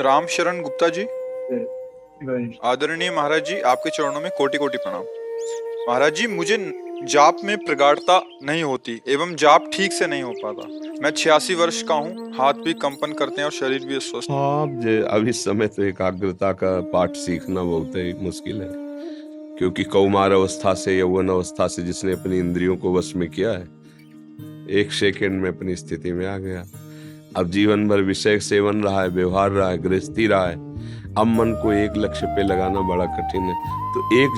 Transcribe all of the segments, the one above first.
राम शरण गुप्ता जी, राइट। आदरणीय महाराज जी, आपके चरणों में कोटि कोटि प्रणाम। महाराज जी, मुझे जाप में प्रगाढ़ता नहीं होती एवं जाप ठीक से नहीं हो पाता। मैं 86 वर्ष का हूँ, हाथ भी कंपन करते हैं और शरीर भी अस्वस्थ। हाँ, अब इस समय तो एकाग्रता का पाठ सीखना बहुत ही मुश्किल है, क्योंकि कौमार अवस्था से यौवन अवस्था से जिसने अपनी इंद्रियों को वश में किया है, एक सेकंड में अपनी स्थिति में आ गया। अब जीवन भर विषय सेवन रहा है, व्यवहार रहा है, गृहस्थी रहा है। अब मन को एक लक्ष्य पे लगाना बड़ा कठिन है। तो एक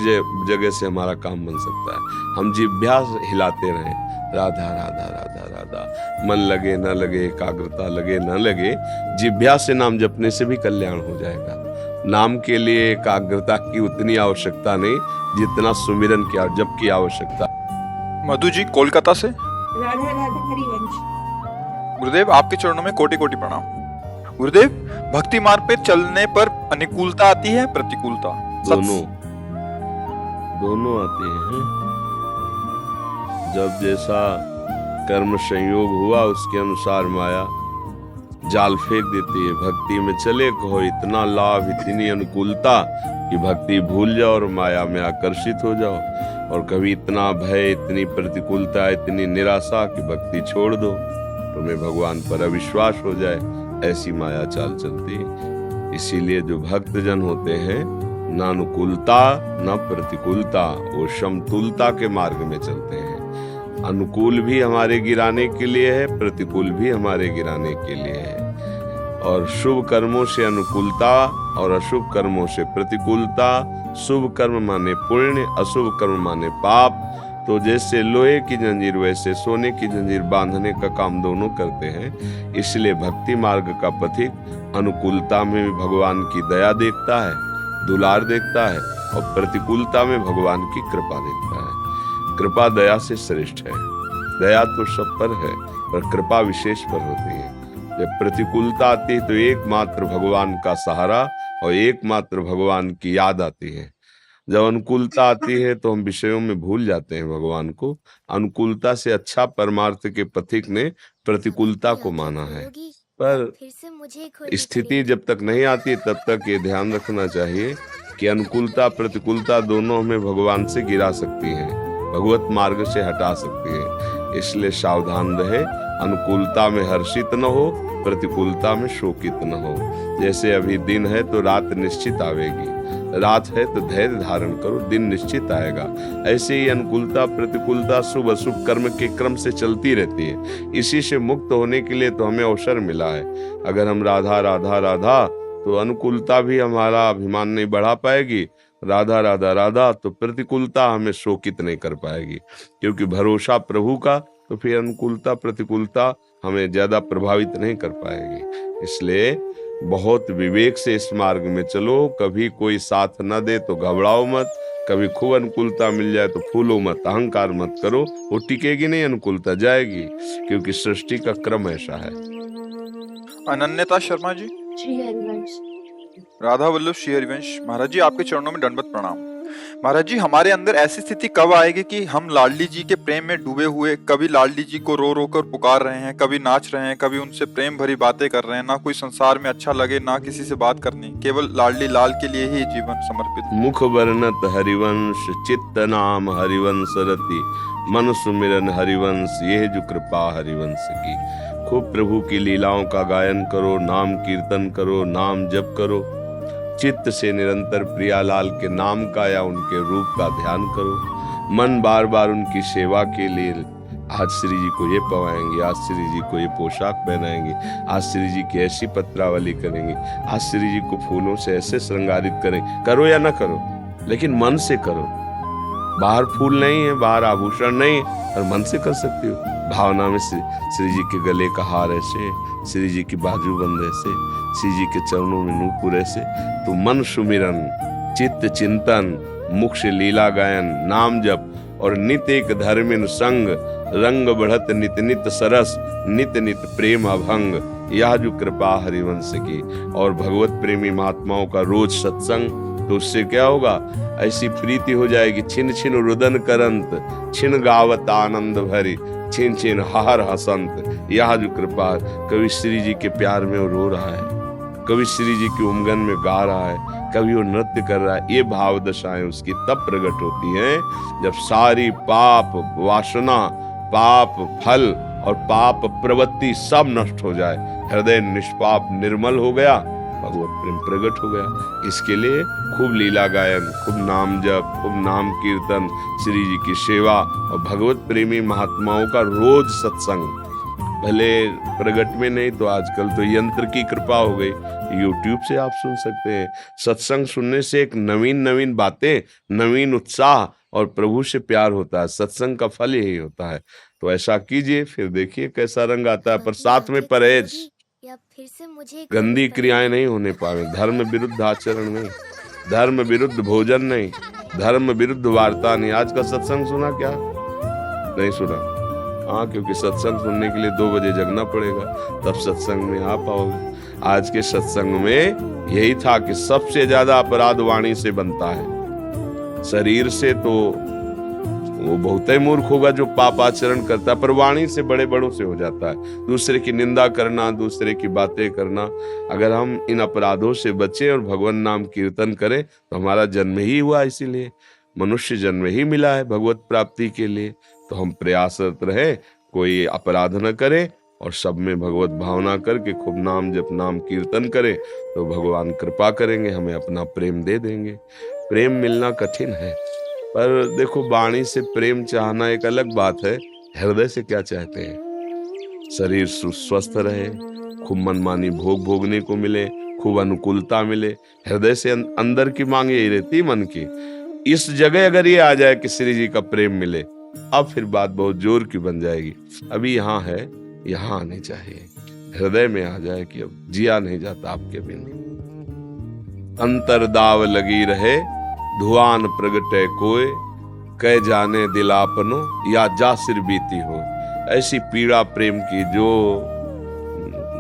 जगह से हमारा काम बन सकता है, हम जिह्वा हिलाते रहें, राधा राधा राधा राधा। मन लगे न लगे, एकाग्रता लगे न लगे, जिह्वा से नाम जपने से भी कल्याण हो जाएगा। नाम के लिए एकाग्रता की उतनी आवश्यकता नहीं जितना सुमिरन की जप की आवश्यकता। मधु जी, कोलकाता से। राधा राधा हरिवंश। गुरुदेव, आपके चरणों में कोटि कोटि प्रणाम। गुरुदेव, भक्ति मार्ग पे चलने पर अनुकूलता आती है, प्रतिकूलता? दोनों आते हैं। जब जैसा कर्म संयोग हुआ उसके अनुसार माया जाल फेंक देती है। भक्ति में चले कहो इतना लाभ, इतनी अनुकूलता कि भक्ति भूल जाओ और माया में आकर्षित हो जाओ, और कभी इतना भय, इतनी प्रतिकूलता, इतनी निराशा कि भक्ति छोड़ दो, तुम्हें भगवान पर अविश्वास हो जाए, ऐसी माया चाल चलती है। इसीलिए जो भक्त जन होते हैं, न अनुकूलता न प्रतिकूलता, वो समतुलता के मार्ग में चलते हैं। अनुकूल भी हमारे गिराने के लिए है, प्रतिकूल भी हमारे गिराने के लिए है। और शुभ कर्मों से अनुकूलता और अशुभ कर्मों से प्रतिकूलता। शुभ कर्म माने पुण्य, अशुभ कर्म माने पाप। तो जैसे लोहे की जंजीर वैसे सोने की जंजीर बांधने का काम दोनों करते हैं। इसलिए भक्ति मार्ग का पथिक अनुकूलता में भी भगवान की दया देखता है, दुलार देखता है, और प्रतिकूलता में भगवान की कृपा देखता है। कृपा दया से श्रेष्ठ है। दया तो सब पर है, पर कृपा विशेष पर होती है। जब प्रतिकूलता आती है तो एकमात्र भगवान का सहारा और एकमात्र भगवान की याद आती है। जब अनुकूलता आती है तो हम विषयों में भूल जाते हैं भगवान को। अनुकूलता से अच्छा परमार्थ के पथिक ने प्रतिकूलता को माना है। पर स्थिति जब तक नहीं आती तब तक ये ध्यान रखना चाहिए कि अनुकूलता प्रतिकूलता दोनों हमें भगवान से गिरा सकती हैं, भगवत मार्ग से हटा सकती है। इसलिए सावधान रहे, अनुकूलता में हर्षित न हो, प्रतिकूलता में शोकित न हो। जैसे अभी दिन है तो रात निश्चित आवेगी, रात है तो धैर्य धारण करो, दिन निश्चित आएगा। ऐसे ही अनुकूलता प्रतिकूलता शुभ अशुभ कर्म के क्रम से चलती रहती है। इसी से मुक्त होने के लिए तो हमें अवसर मिला है। अगर हम राधा राधा राधा तो अनुकूलता भी हमारा अभिमान नहीं बढ़ा पाएगी, राधा राधा राधा तो प्रतिकूलता हमें शोकित नहीं कर पाएगी। क्योंकि भरोसा प्रभु का, तो फिर अनुकूलता प्रतिकूलता हमें ज्यादा प्रभावित नहीं कर पाएगी। इसलिए बहुत विवेक से इस मार्ग में चलो। कभी कोई साथ न दे तो घबराओ मत, कभी खूब अनुकूलता मिल जाए तो फूलो मत, अहंकार मत करो। वो टिकेगी नहीं, अनुकूलता जाएगी, क्योंकि सृष्टि का क्रम ऐसा है। अनन्यता शर्मा जी। श्री हरिवंश। राधा वल्लभ श्री हरिवंश। महाराज जी, आपके चरणों में दंडवत प्रणाम। महाराज जी, हमारे अंदर ऐसी स्थिति कब आएगी कि हम लाडली जी के प्रेम में डूबे हुए, कभी लाडली जी को रो रो कर पुकार रहे हैं, कभी नाच रहे हैं, कभी उनसे प्रेम भरी बातें कर रहे हैं, ना कोई संसार में अच्छा लगे, ना किसी से बात करनी, केवल लाडली लाल के लिए ही जीवन समर्पित। मुख वर्णत हरिवंश, चित्त नाम हरिवंश रति, मन सुमिरन हरिवंश, यह जो कृपा हरिवंश की। खूब प्रभु की लीलाओं का गायन करो, नाम कीर्तन करो, नाम जप करो। चित्त से निरंतर प्रियालाल के नाम का या उनके रूप का ध्यान करो। मन बार बार उनकी सेवा के लिए, आज श्री जी को ये पवाएंगे, आज श्री जी को ये पोशाक पहनाएंगे, आज श्री जी की ऐसी पत्रावली करेंगे, आज श्री जी को फूलों से ऐसे श्रृंगारित करें। करो या ना करो, लेकिन मन से करो। बाहर फूल नहीं है, बाहर आभूषण नहीं है, और मन से कर सकते हो। भावना में श्री जी के गले का हार ऐसे, श्री जी की बाजूबंद ऐसे, श्री जी के चरणों में नूपुर ऐसे। तो मन सुमिरन, चित्त चिंतन, मुख से लीला गायन, नाम जप, और नित एक धर्मिन संग, रंग बढ़त नित नित सरस, नित नित प्रेम अभंग, यह जो कृपा हरिवंश की। और भगवत प्रेमी महात्माओं का रोज सत्संग, तो उससे क्या होगा? ऐसी प्रीति हो जाएगी, छिन छिन रुदन करंत, छिन गावत आनंद भरी, छिन छिन हार हसंत। यह जो कृपा, कवि श्री जी के प्यार में वो रो रहा है, कभी श्री जी की उमगन में गा रहा है, कभी वो नृत्य कर रहा है। ये भाव दशाएं उसकी तब प्रकट होती हैं जब सारी पाप वासना, पाप फल और पाप प्रवृत्ति सब नष्ट हो जाए, हृदय निष्पाप निर्मल हो गया, भगवत प्रेम प्रकट हो गया। इसके लिए खूब लीला गायन, खूब नाम जप, खूब नाम कीर्तन, श्री जी की सेवा और भगवत प्रेमी महात्माओं का रोज सत्संग। भले प्रगट में नहीं तो आजकल तो यंत्र की कृपा हो गई, यूट्यूब से आप सुन सकते हैं। सत्संग सुनने से एक नवीन नवीन बातें, नवीन उत्साह और प्रभु से प्यार होता है। सत्संग का फल यही होता है। तो ऐसा कीजिए, फिर देखिए कैसा रंग आता है। पर साथ में परहेज, गंदी क्रियाएं नहीं होने पावे, धर्म विरुद्ध आचरण नहीं, धर्म विरुद्ध भोजन नहीं, धर्म विरुद्ध वार्ता नहीं। आज का सत्संग सुना क्या? नहीं सुना? हाँ, क्योंकि सत्संग सुनने के लिए 2 बजे जगना पड़ेगा, तब सत्संग में आ पाओगे। आज के सत्संग में यही था कि सबसे ज्यादा अपराध वाणी से बनता है। शरीर से तो वो बहुत ही मूर्ख होगा जो पाप आचरण करता है, पर वाणी से बड़े बड़ों से हो जाता है। दूसरे की निंदा करना, दूसरे की बातें करना। अगर हम इन अपराधों से बचें और भगवान नाम कीर्तन करें तो हमारा जन्म ही हुआ, इसीलिए मनुष्य जन्म ही मिला है भगवत प्राप्ति के लिए। तो हम प्रयासरत रहे, कोई अपराध न करे और सब में भगवत भावना करके खूब नाम जप, नाम कीर्तन करें तो भगवान कृपा करेंगे, हमें अपना प्रेम दे देंगे। प्रेम मिलना कठिन है, पर देखो वाणी से प्रेम चाहना एक अलग बात है, हृदय से क्या चाहते हैं? शरीर स्वस्थ रहे, खूब मनमानी भोग भोगने को मिले, खूब अनुकूलता मिले। हृदय से अंदर की मांग यही रहती मन की। इस जगह अगर ये आ जाए कि श्री जी का प्रेम मिले, अब फिर बात बहुत जोर की बन जाएगी। अभी यहाँ है, यहाँ आनी चाहिए, हृदय में आ जाए कि अब जिया नहीं जाता आपके बिना। अंतरदाव लगी रहे, धुआन प्रगटे कोय, कह जाने दिलापनो या जा सिर बीती हो। ऐसी पीड़ा प्रेम की जो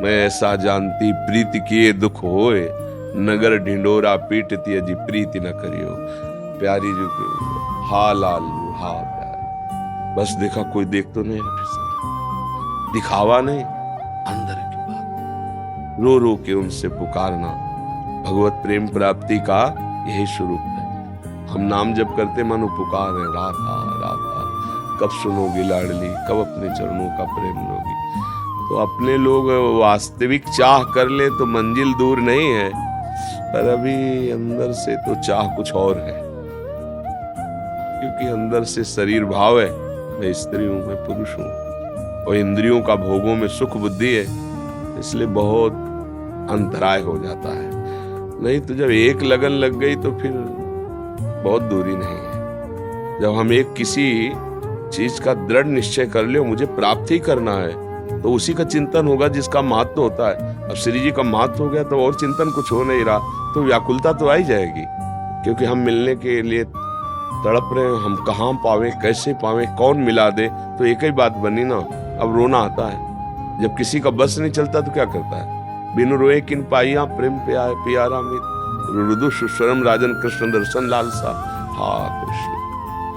मैं ऐसा जानती, प्रीति किए दुख होए, नगर ढिंडोरा पीटती अजी प्रीति न करियो। प्यारी जो हा लालू हा प्यारी, बस देखा कोई देख तो नहीं, दिखावा नहीं, अंदर की बात रो रो के उनसे पुकारना। भगवत प्रेम प्राप्ति का यही स्वरूप है। हम नाम जप करते मानो पुकार है, राधा राधा कब सुनोगी लाडली, कब अपने चरणों का प्रेम लोगी। तो अपने लोग वास्तविक चाह कर ले तो मंजिल दूर नहीं है, पर अभी अंदर से तो चाह कुछ और है, क्योंकि अंदर से शरीर भाव है, मैं स्त्री हूं, मैं पुरुष हूं, और इंद्रियों का भोगों में सुख बुद्धि है, इसलिए बहुत अंतराय हो जाता है। नहीं तो जब एक लगन लग गई तो फिर बहुत दूरी नहीं है। जब हम एक किसी चीज का दृढ़ निश्चय कर ले, मुझे प्राप्त ही करना है, तो उसी का चिंतन होगा जिसका महत्व होता है। अब श्री जी का महत्व हो गया तो और चिंतन कुछ हो नहीं रहा, तो व्याकुलता तो आ ही जाएगी, क्योंकि हम मिलने के लिए तड़प रहे हैं। हम कहाँ पावे, कैसे पावे, कौन मिला दे, तो एक ही बात बनी ना। अब रोना आता है, जब किसी का बस नहीं चलता तो क्या करता है? बिनु रोए किन पाइया प्रेम पे आए पियारा मित, रुदु सुस्वरम राजन कृष्ण दर्शन लालसा, हा कृष्ण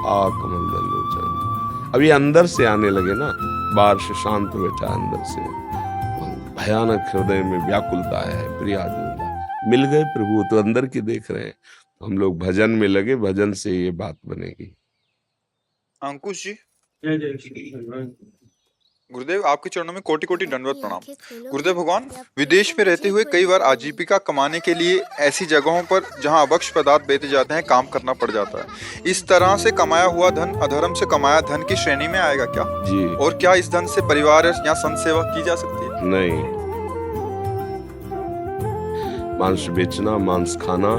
हा कमल दल लोचन। अब ये अंदर से आने लगे ना, बाहर से शांत बैठा, अंदर से भयानक हृदय में व्याकुलता है। प्रिया मिल गए प्रभु, तो अंदर की देख रहे हैं। हम लोग भजन में लगे, भजन से ये बात बनेगी। अंकुश जी, जय जय श्री भगवान। गुरुदेव आपके चरणों में कोटि कोटि दंडवत प्रणाम। गुरुदेव भगवान, विदेश में रहते हुए कई बार आजीविका कमाने के लिए ऐसी जगहों पर जहां अभक्ष पदार्थ बेचे जाते हैं काम करना पड़ जाता है। इस तरह से कमाया हुआ धन अधर्म से कमाया धन की श्रेणी में आएगा क्या जी? और क्या इस धन से परिवार या संत सेवा की जा सकती है? नहीं, मांस बेचना, मांस खाना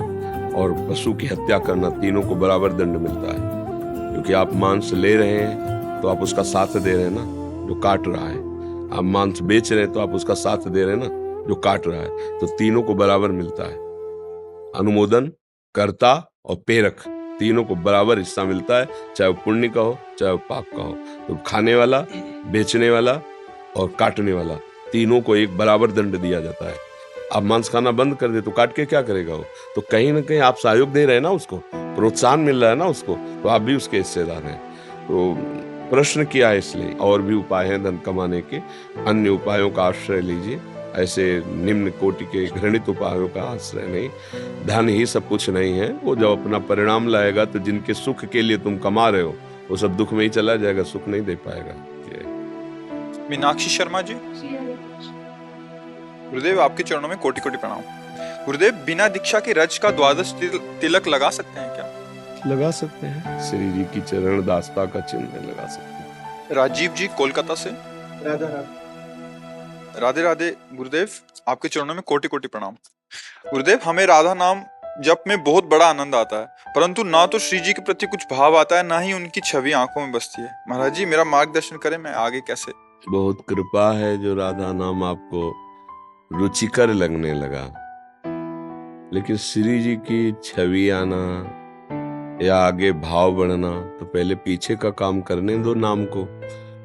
और पशु की हत्या करना, तीनों को बराबर दंड मिलता है। क्योंकि आप मांस ले रहे हैं तो आप उसका साथ दे रहे हैं ना, जो काट रहा है। आप मांस बेच रहे हैं तो आप उसका साथ दे रहे हैं ना, जो काट रहा है। तो तीनों को बराबर मिलता है। अनुमोदन, कर्ता और प्रेरक, तीनों को बराबर हिस्सा मिलता है, चाहे वो पुण्य का हो चाहे वो पाप का हो। तो खाने वाला, बेचने वाला और काटने वाला, तीनों को एक बराबर दंड दिया जाता है। आप मांस खाना बंद कर दे तो काट के क्या करेगा वो? तो कहीं ना कहीं आप सहयोग दे रहे हैं ना, उसको प्रोत्साहन मिल रहा है ना उसको, तो आप भी उसके हिस्सेदार हैं। तो प्रश्न किया है, इसलिए और भी उपाय हैं धन कमाने के, अन्य उपायों का आश्रय लीजिए। ऐसे निम्न कोटि के घृणित उपायों का आश्रय नहीं। धन ही सब कुछ नहीं है, वो जब अपना परिणाम लाएगा तो जिनके सुख के लिए तुम कमा रहे हो वो सब दुख में ही चला जाएगा, सुख नहीं दे पाएगा। मीनाक्षी शर्मा जी, श्री हरिवंश। गुरुदेव आपके चरणों में कोटि कोटि प्रणाम। गुरुदेव, बिना दीक्षा के रज का द्वादश तिलक लगा सकते हैं क्या? लगा सकते हैं, श्री जी की चरण दासता का चिन्ह लगा सकते हैं। राजीव जी कोलकाता से, राधा राधा। राधे राधे। गुरुदेव आपके चरणों में कोटि कोटि प्रणाम। गुरुदेव, हमें राधा नाम जप में बहुत बड़ा आनंद आता है, परंतु ना तो श्री जी के प्रति कुछ भाव आता है, ना ही उनकी छवि आंखों में बसती है। महाराज जी मेरा मार्गदर्शन करें, मैं आगे कैसे? बहुत कृपा है जो राधा नाम आपको रुचिकर लगने लगा, लेकिन श्री जी की छवि आना या आगे भाव बढ़ना तो पहले पीछे का काम करने दो नाम को।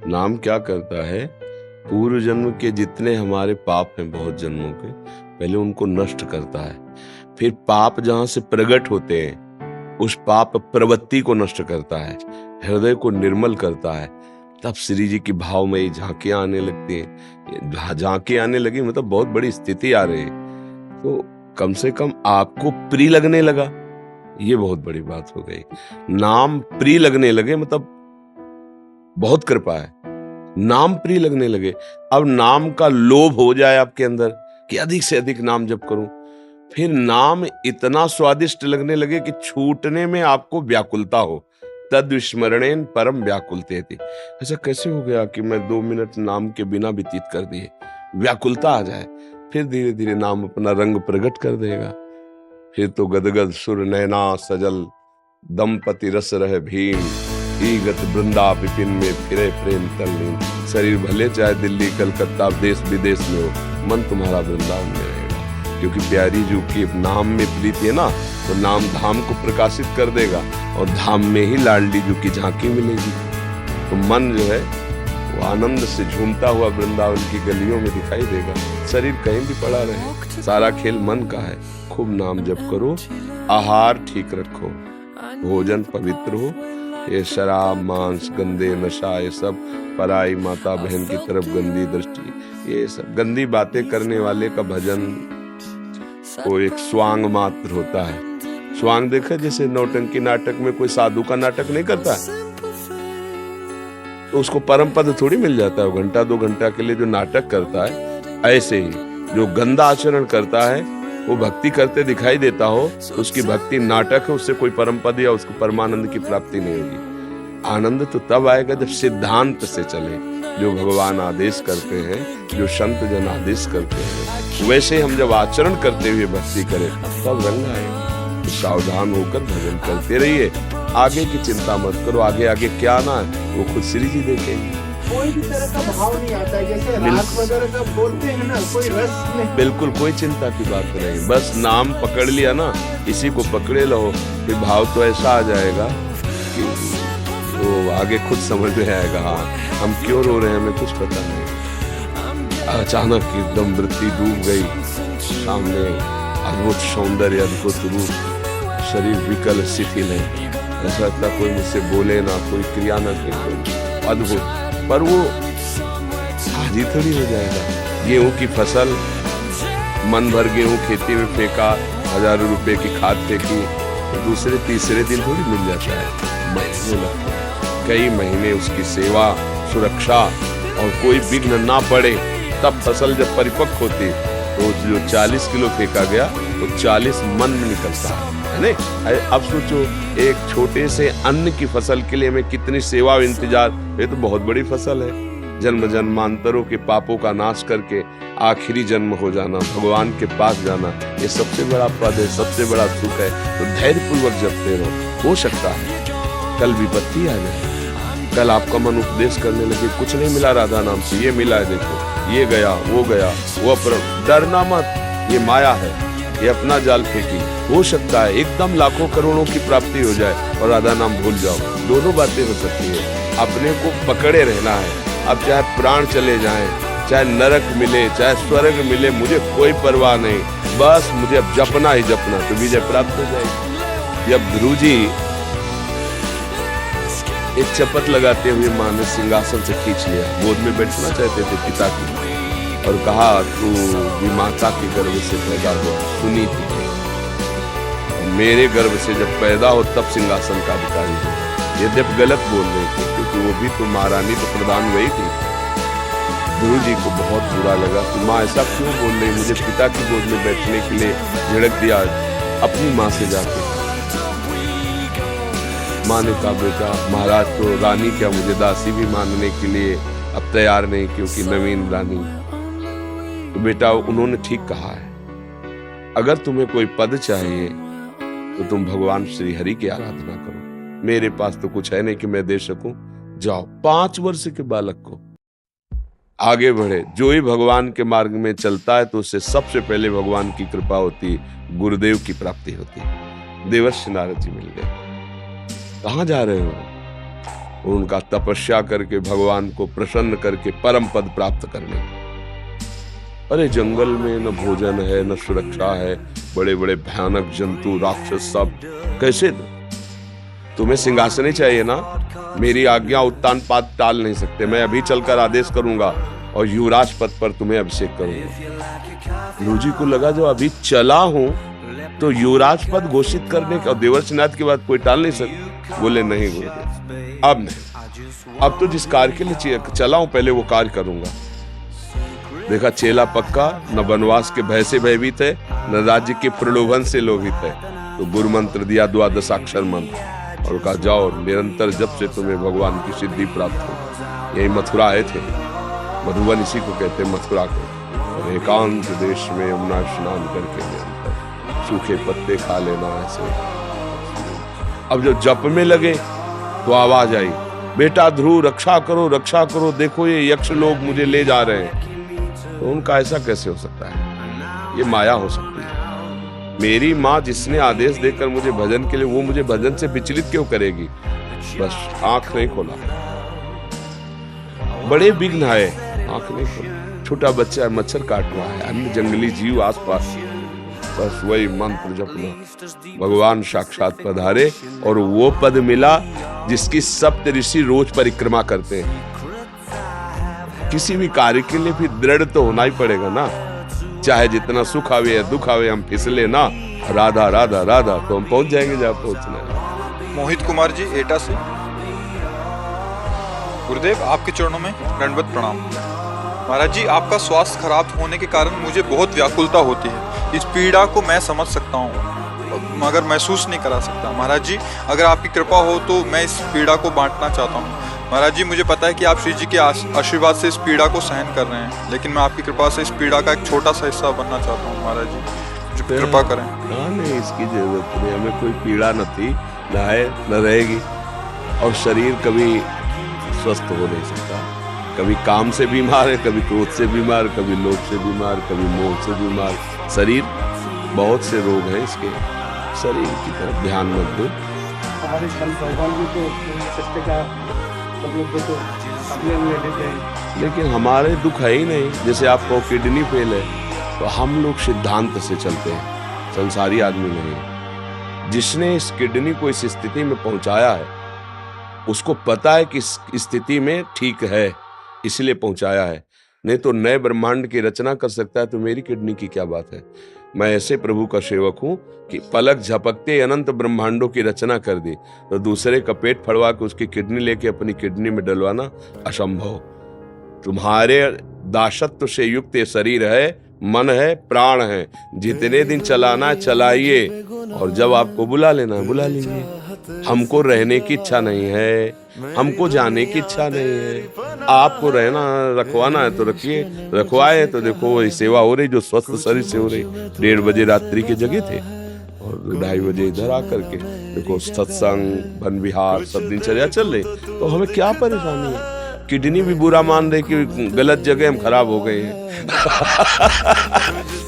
नाम क्या करता है, पूर्व जन्म के जितने हमारे पाप हैं बहुत जन्मों के, पहले उनको नष्ट करता है। फिर पाप जहां से प्रकट होते हैं उस पाप प्रवृत्ति को नष्ट करता है, हृदय को निर्मल करता है। तब श्री जी की भावमयी झांकियां आने लगती हैं। झांकी आने लगी मतलब बहुत बड़ी स्थिति आ रही है, तो कम से कम आपको प्रिय लगने लगा, ये बहुत बड़ी बात हो गई। नाम प्रिय लगने लगे मतलब बहुत कृपा है। नाम प्रिय लगने लगे, अब नाम का लोभ हो जाए आपके अंदर कि अधिक से अधिक नाम जप करूं, फिर नाम इतना स्वादिष्ट लगने लगे कि छूटने में आपको व्याकुलता हो। तद विस्मरणेन परम व्याकुलते थी। ऐसा कैसे हो गया कि मैं 2 मिनट नाम के बिना व्यतीत कर दिए, व्याकुलता आ जाए। फिर धीरे धीरे नाम अपना रंग प्रकट कर देगा। फिर तो गदगद सुर नैना सजल, दंपति रस रहे भीम, ईगत वृंदा विपिन में फिरे प्रेम तल्लीन। शरीर भले चाहे दिल्ली कलकत्ता देश विदेश में हो, मन तुम्हारा वृंदावन में रहेगा, क्योंकि प्यारी जी की नाम में प्रीति है ना, तो नाम धाम को प्रकाशित कर देगा और धाम में ही लाडली जी की झांकी मिलेगी। तो मन जो है वो आनंद से झूमता हुआ वृंदावन की गलियों में दिखाई देगा। शरीर कहीं भी पड़ा रहे, सारा खेल मन का है। खूब नाम जप करो, आहार ठीक रखो, भोजन पवित्र हो। ये शराब मांस गंदे नशा ये सब पराई माता बहन की तरफ गंदी दृष्टि, ये सब गंदी बातें करने वाले का भजन वो एक स्वांग मात्र होता है। स्वांग देखा जैसे नौटंकी नाटक में कोई साधु का नाटक नहीं करता तो उसको परम पद थोड़ी मिल जाता है। वो घंटा 2 घंटा के लिए जो नाटक करता है, ऐसे ही जो गंदा आचरण करता है वो भक्ति करते दिखाई देता हो तो उसकी भक्ति नाटक है, उससे कोई परम पद या उसको परमानंद की प्राप्ति नहीं होगी। आनंद तो तब आएगा जब सिद्धांत से चले, जो भगवान आदेश करते हैं, जो संत जन आदेश करते हैं, वैसे हम जब आचरण करते हुए भक्ति करें तब रंग आएगा। तो सावधान होकर भजन करते रहिए, आगे की चिंता मत करो। आगे आगे क्या आना है वो खुद श्री जी देखेंगे। कोई भी तरह का भाव नहीं आता है, जैसे राग वगैरह का बोलते हैं ना, कोई रस नहीं। बिल्कुल कोई चिंता की बात नहीं, बस नाम पकड़ लिया ना, इसी को पकड़े रहो, फिर भाव तो ऐसा आ जाएगा कि तो आगे खुद समझ में आएगा। हाँ, हम क्यों रो रहे हैं हमें कुछ पता नहीं। अचानक एकदम वृत्ति डूब गई, सामने अद्भुत सौंदर्य, अद्भुत रूप, शरीर विकल शिथिल है, ऐसा लगता कोई मुझसे बोले ना, कोई क्रिया ना करे, अद्भुत। पर वो आज ही थोड़ी हो जाएगा। गेहूं की फसल, मन भर गेहूं खेती में फेंका, हजारों रुपए की खाद फेंकी, तो दूसरे तीसरे दिन थोड़ी मिल जाता है, महीनों लगते हैं। कई महीने उसकी सेवा सुरक्षा और कोई विघ्न ना पड़े, तब फसल जब परिपक्व होती तो जो 40 किलो फेंका गया वो 40 मन में निकलता है नहीं। अब सोचो एक छोटे से अन्न की फसल के लिए हमें कितनी सेवा और इंतजार, ये तो बहुत बड़ी फसल है। जन्म जन्मांतरों के पापों का नाश करके आखिरी जन्म हो जाना, भगवान के पास जाना, ये सबसे बड़ा पद है, सबसे बड़ा सुख है। तो धैर्य पूर्वक जपते रहो। हो सकता है कल विपत्ति आ जाए, कल आपका मन उपदेश करने लगे कुछ नहीं मिला राधा नाम से, ये मिला है देखो, ये गया वो अपना। डरना मत, ये माया है, ये अपना जाल फेंकी। हो सकता है एकदम लाखों करोड़ों की प्राप्ति हो जाए और राधा नाम भूल जाओ। दोनों बातें हो सकती है, अपने को पकड़े रहना है। अब चाहे प्राण चले जाएं, चाहे नरक मिले, चाहे स्वर्ग मिले, मुझे कोई परवाह नहीं, बस मुझे अब जपना ही जपना, तो विजय प्राप्त हो जाएगी। जब ध्रुव जी एक चपत लगाते हुए माँ ने सिंहासन से खींच लिया, गोद में बैठना चाहते थे पिता की, और कहा तू भी माता के गर्भ से पैदा हुआ, सुनी थी। मेरे गर्भ से जब पैदा हो तब सिंहासन का अधिकारी हो। यद्यपि गलत बोल रही थी क्योंकि वो भी तो महारानी तो प्रधान वही थी। गुरु जी को बहुत बुरा लगा कि माँ ऐसा क्यों बोल रही, मुझे पिता की गोद में बैठने के लिए झिड़क दिया अपनी माँ से जाके। माँ ने कहा बेटा महाराज तो रानी क्या मुझे दासी भी मानने के लिए अब तैयार नहीं क्योंकि नवीन रानी। तो बेटा उन्होंने ठीक कहा है, अगर तुम्हें कोई पद चाहिए तो तुम भगवान श्री हरि की आराधना करो। मेरे पास तो कुछ है नहीं कि मैं दे सकूं। जाओ 5 वर्ष के बालक को आगे बढ़े। जो ही भगवान के मार्ग में चलता है तो उससे सबसे पहले भगवान की कृपा होती, गुरुदेव की प्राप्ति होती। देवर्षि नारद जी मिल गए। कहाँ जा रहे हो? उनका तपस्या करके भगवान को प्रसन्न करके परम पद प्राप्त करने। अरे जंगल में न भोजन है न सुरक्षा है, बड़े बड़े भयानक जंतु राक्षस सब कैसे दो? तुम्हें सिंहासन ही चाहिए ना? मेरी आज्ञा उत्तान पाद टाल नहीं सकते। मैं अभी चलकर आदेश करूंगा और युवराज पद पर तुम्हें अभिषेक करूंगा। गुरु जी को लगा जो अभी चला हूं तो युवराज पद घोषित करने का, देवर्षि नाथ की बात कोई टाल नहीं सकता। बोले नहीं गुरुदेव अब नहीं, अब तो जिस कार्य के लिए चला हूं पहले वो कार्य करूंगा। देखा चेला पक्का, न वनवास के भय से भयभीत है न राज्य के प्रलोभन से लोभित है। तो गुरु मंत्र दिया 12 मंत्र और कहा जाओ निरंतर जब से तुम्हें भगवान की सिद्धि प्राप्त हो। यही मथुरा आए थे, मधुबन इसी को कहते हैं मथुरा को। और एकांत देश में यमुना स्नान करके निरंतर सूखे पत्ते खा लेना ऐसे। अब जब जप में लगे तो आवाज आई, बेटा ध्रुव रक्षा करो, देखो ये यक्ष लोग मुझे ले जा रहे हैं। तो उनका ऐसा कैसे हो सकता है? ये माया हो सकती है। मेरी माँ जिसने आदेश देकर मुझे भजन के लिए, वो मुझे भजन से विचलित क्यों करेगी? बस आंख नहीं खोला, बड़े विघ्न आए, आंख नहीं खोला। छोटा बच्चा है, मच्छर काट रहा है, अन्य जंगली जीव आसपास, बस वही मंत्र जपना। भगवान साक्षात पधारे और वो पद मिला जिसकी सप्त ऋषि रोज परिक्रमा करते हैं। किसी भी कार्य के लिए भी दृढ़ तो होना ही पड़ेगा ना, चाहे जितना सुख आवे या दुख आवे, हम फिसले ना राधा राधा राधा तो हम पहुंच जाएंगे जहां पहुंचना है। मोहित कुमार जी एटा से। गुरुदेव आपके चरणों में दंडवत प्रणाम। महाराज जी आपका स्वास्थ्य खराब होने के कारण मुझे बहुत व्याकुलता होती है। इस पीड़ा को मैं समझ सकता हूँ मगर महसूस नहीं करा सकता। महाराज जी अगर आपकी कृपा हो तो मैं इस पीड़ा को बांटना चाहता हूँ। महाराज जी मुझे पता है कि आप श्री जी के आशीर्वाद से इस पीड़ा को सहन कर रहे हैं, लेकिन मैं आपकी कृपा से इस पीड़ा का एक छोटा सा हिस्सा बनना चाहता हूँ। महाराज जी जो कृपा करें। नहीं इसकी जरूरत नहीं, हमें कोई पीड़ा न थी, न है न रहेगी। और शरीर कभी स्वस्थ हो नहीं सकता, कभी काम से बीमार है, कभी क्रोध से बीमार, कभी लोभ से बीमार, कभी मोह से बीमार। शरीर बहुत से रोग हैं इसके, शरीर की तरफ ध्यान मत दो। हमारे संत भगवान जी को सत्य का मतलब तो अपने लिए लेते हैं, लेकिन हमारे दुख है ही नहीं। जैसे आपको किडनी फेल है तो हम लोग सिद्धांत से चलते हैं, संसारी आदमी नहीं। जिसने इस किडनी को इस स्थिति में पहुंचाया है उसको पता है कि इस स्थिति में ठीक है, इसलिए पहुंचाया है। नहीं तो नए ब्रह्मांड की रचना कर सकता है तो मेरी किडनी की क्या बात है। मैं ऐसे प्रभु का सेवक हूं कि पलक झपकते अनंत ब्रह्मांडों की रचना कर दी, तो दूसरे का पेट फड़वा के उसकी किडनी लेके अपनी किडनी में डलवाना असंभव। तुम्हारे दासत्व से युक्त ये शरीर है, मन है, प्राण है, जितने दिन चलाना है चलाइए, और जब आपको बुला लेना है बुला लीजिए। हमको रहने की इच्छा नहीं है, हमको जाने की इच्छा नहीं है। आपको रहना रखवाना है तो रखिए, रखवाए तो देखो वही सेवा हो रही जो स्वस्थ शरीर से हो रही। 1:30 बजे रात्रि के जगह थे और 2:30 बजे इधर आकर के देखो सत्संग वन विहार सब दिनचर्या चल रही, तो हमें क्या परेशानी है? किडनी भी बुरा मान रहे कि गलत जगह हम खराब हो गए हैं।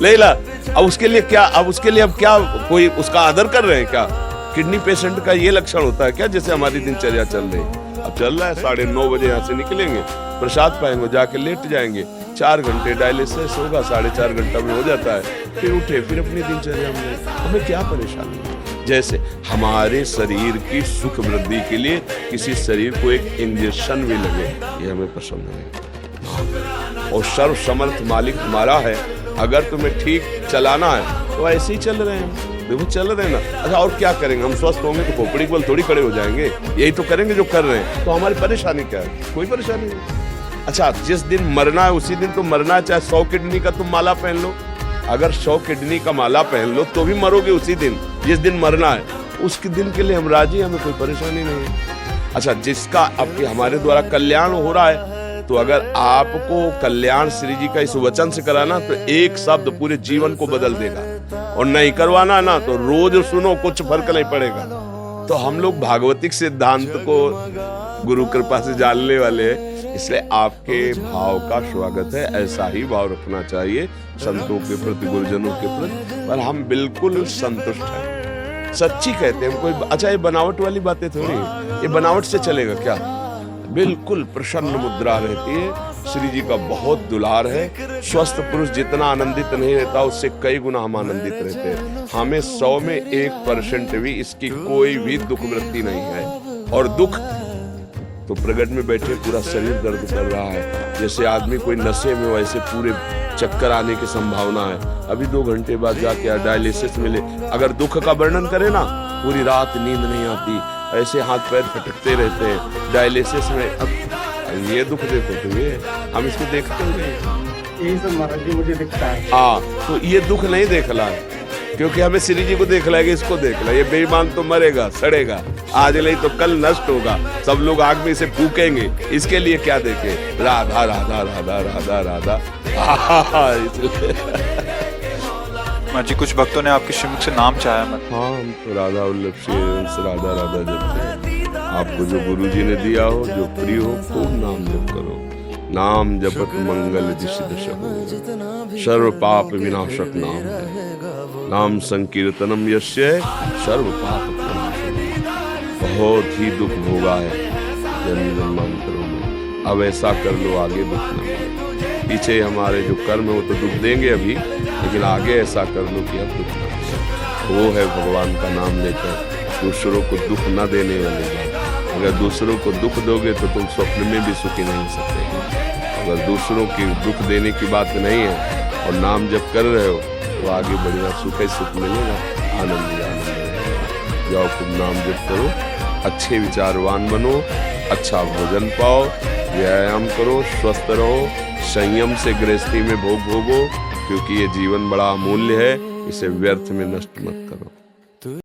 लेला अब उसके लिए क्या, अब उसके लिए अब क्या कोई उसका आदर कर रहे हैं क्या? किडनी पेशेंट का ये लक्षण होता है क्या? जैसे हमारी दिनचर्या चल रही, अब चल रहा है 9:30 बजे यहाँ से निकलेंगे, प्रसाद पाएंगे, जाके लेट जाएंगे, 4 घंटे डायलिसिस होगा, 4.5 घंटा में हो जाता है, फिर उठे फिर अपनी दिनचर्या में। हमें क्या परेशानी है? जैसे हमारे शरीर की सुख वृद्धि के लिए किसी शरीर को एक इंजेक्शन भी लगे, ये हमें पसंद नहीं। और सर्व समर्थ मालिक तुम्हारा है। अगर तुम्हें ठीक चलाना है तो ऐसे ही चल रहे हैं, देखो चल रहे हैं ना। अच्छा और क्या करेंगे, हम स्वस्थ होंगे तो खोपड़ी के बल थोड़ी खड़े हो जाएंगे, यही तो करेंगे जो कर रहे हैं। तो हमारी परेशानी क्या है, कोई परेशानी नहीं। अच्छा जिस दिन मरना है उसी दिन तो मरना है, चाहे 100 किडनी का तुम माला पहन लो, अगर 100 किडनी का माला पहन लो तो भी मरोगे उसी दिन, जिस दिन मरना है उसके दिन के लिए हम राजी, हमें कोई परेशानी नहीं है। अच्छा जिसका अब हमारे द्वारा कल्याण हो रहा है, तो अगर आपको कल्याण श्री जी का इस वचन से कराना तो एक शब्द पूरे जीवन को बदल देगा, और नहीं करवाना ना तो रोज सुनो कुछ फर्क नहीं पड़ेगा। तो हम लोग भागवतिक सिद्धांत को गुरु कृपा से जानने वाले हैं, इसलिए आपके भाव का स्वागत है। ऐसा ही भाव रखना चाहिए संतों के प्रति, गुरुजनों के प्रति, पर हम बिल्कुल संतुष्ट हैं, सच्ची कहते हैं कोई। अच्छा ये बनावट वाली बातें थोड़ी, ये बनावट से चलेगा क्या, बिल्कुल प्रसन्न मुद्रा रहती है। श्री जी का बहुत दुलार है। स्वस्थ पुरुष जितना आनंदित नहीं रहता उससे कई गुना हम आनंदित रहते हैं। हमें 100 में 1% भी इसकी कोई भी दुख वृत्ति नहीं है। और दुख तो प्रगट में बैठे पूरा शरीर दर्द कर रहा है, जैसे आदमी कोई नशे में, वैसे पूरे चक्कर आने की संभावना है। अभी 2 घंटे बाद जाके डायलिसिस मिले, अगर दुख का वर्णन करे ना पूरी रात नींद नहीं आती, ऐसे हाथ पैर फटकते रहते हैं डायलिसिस में। अब ये दुख देखो तो ये हम इसको देखते हैं, यही सब महाराज जी मुझे दिखता है। हाँ तो ये दुख नहीं देखला है, क्योंकि हमें श्री जी को देख लाएगा, इसको देख ला। ये बेईमान तो मरेगा सड़ेगा, आज नहीं तो कल नष्ट होगा, सब लोग आग में इसे फूकेंगे। इसके लिए क्या देखे, राधा राधा राधा राधा राधा। महाराज जी कुछ भक्तों ने आपके श्रीमुख से नाम चाहा मत। हाँ हम तो राधा वल्लभ श्री राधा राधा जपते हैं। आपको जो गुरु जी ने दिया हो, जो प्रिय हो, खूब नाम जप करो। नाम जपत मंगल दिशि दश हो, सर्व पाप विनाशक नाम है। नाम संकीर्तनम यस्य सर्व पाप विनाशक। बहुत ही दुख भोगा है जन्म जन्मांतरों में, अब ऐसा कर लो आगे दुख न मिले। पीछे हमारे जो कर्म है वो तो दुख देंगे अभी, लेकिन आगे ऐसा कर लो कि अब दुख न मिले। वो है भगवान का नाम लेकर दूसरों को दुख न देने वाली बात। अगर दूसरों को दुख दोगे तो तुम स्वप्न में भी सुखी नहीं हो सकते। अगर दूसरों की दुख देने की बात नहीं है और नाम जप कर रहे हो तो आगे बढ़िया सुख ही सुख मिलेगा, आनंद ही आनंद रहेगा। जाओ खूब नाम जप करो, अच्छे विचारवान बनो, अच्छा भोजन पाओ, व्यायाम करो, स्वस्थ रहो, संयम से गृहस्थी में भोग भोगो, क्योंकि ये जीवन बड़ा अमूल्य है, इसे व्यर्थ में नष्ट मत करो।